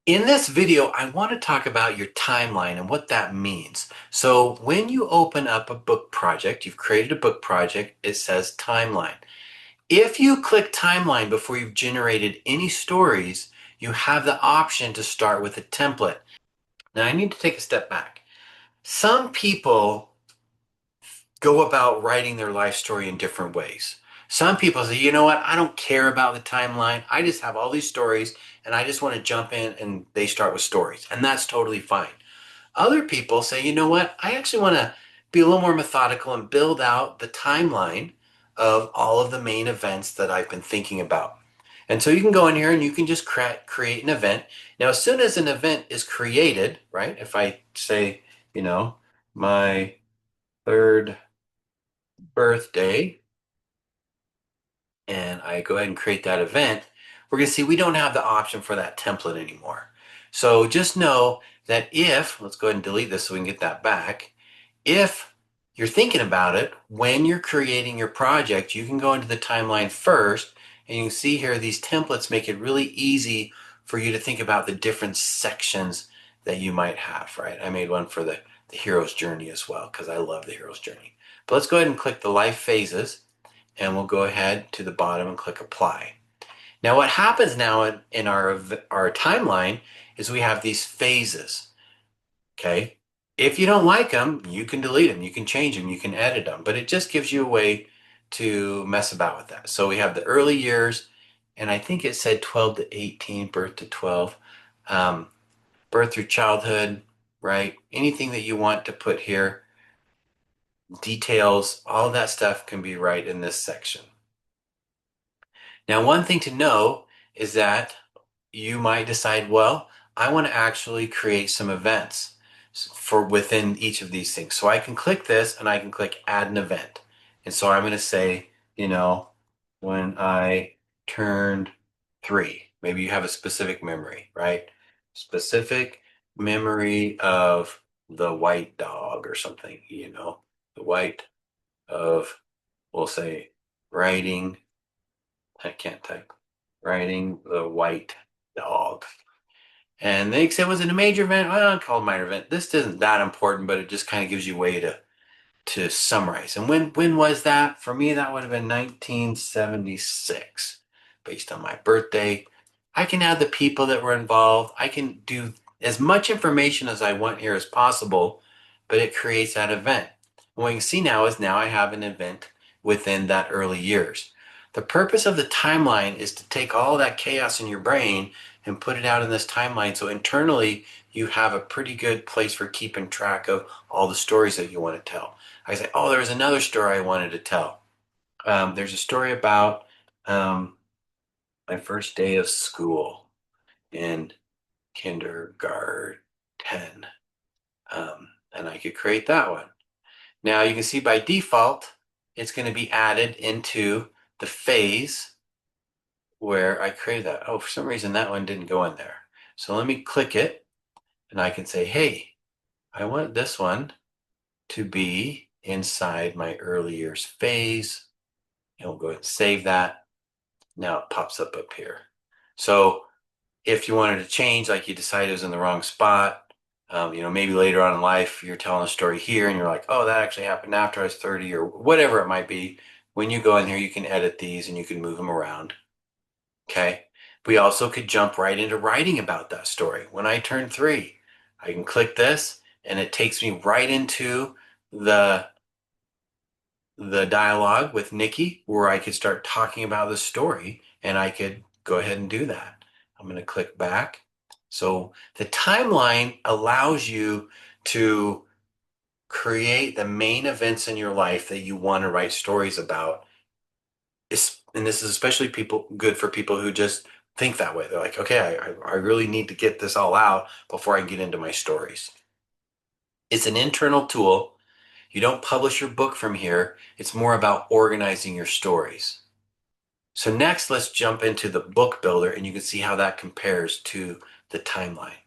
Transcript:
In this video, I want to talk about your timeline and what that means. So when you open up a book project, you've created a book project, it says timeline. If you click timeline before you've generated any stories, you have the option to start with a template. Now I need to take a step back. Some people go about writing their life story in different ways. Some people say, you know what, I don't care about the timeline. I just have all these stories and I just want to jump in and they start with stories. And that's totally fine. Other people say, you know what, I actually want to be a little more methodical and build out the timeline of all of the main events that I've been thinking about. And so you can go in here and you can just create an event. Now, as soon as an event is created, right? If I say, you know, my third birthday, and I go ahead and create that event, we're going to see we don't have the option for that template anymore. So just know that if, let's go ahead and delete this so we can get that back. If you're thinking about it, when you're creating your project, you can go into the timeline first, and you can see here these templates make it really easy for you to think about the different sections that you might have, right? I made one for the hero's journey as well because I love the hero's journey. But let's go ahead and click the life phases, and we'll go ahead to the bottom and click apply. Now what happens now in our timeline is we have these phases, okay? If you don't like them, you can delete them, you can change them, you can edit them, but it just gives you a way to mess about with that. So we have the early years, and I think it said 12 to 18, birth to 12, um, birth through childhood, right? Anything that you want to put here, details, all that stuff can be right in this section. Now, one thing to know is that you might decide, well, I want to actually create some events for within each of these things. So I can click this and I can click add an event. And so I'm going to say, when I turned 3, maybe you have a specific memory, right? Specific memory of the white dog or something, the white of, we'll say, writing. I can't type. Riding the white dog. And they say, was it a major event? Well, I call it a minor event. This isn't that important, but it just kind of gives you a way to summarize. And when was that? For me, that would have been 1976, based on my birthday. I can add the people that were involved. I can do as much information as I want here as possible, but it creates that event. And what you can see now is now I have an event within that early years. The purpose of the timeline is to take all that chaos in your brain and put it out in this timeline so internally you have a pretty good place for keeping track of all the stories that you want to tell. I say, oh, there's another story I wanted to tell. There's a story about my first day of school in kindergarten. And I could create that one. Now you can see by default, it's going to be added into the phase where I created that. Oh, for some reason that one didn't go in there. So let me click it and I can say, hey, I want this one to be inside my early years phase. And we'll go ahead and save that. Now it pops up here. So if you wanted to change, like you decided it was in the wrong spot, maybe later on in life, you're telling a story here and you're like, oh, that actually happened after I was 30 or whatever it might be. When you go in here, you can edit these and you can move them around. Okay. We also could jump right into writing about that story. When I turned 3, I can click this and it takes me right into the dialogue with Nikki where I could start talking about the story and I could go ahead and do that. I'm going to click back. So the timeline allows you to create the main events in your life that you want to write stories about. And this is especially good for people who just think that way. They're like, okay, I really need to get this all out before I get into my stories. It's an internal tool. You don't publish your book from here. It's more about organizing your stories. So next, let's jump into the book builder and you can see how that compares to the timeline.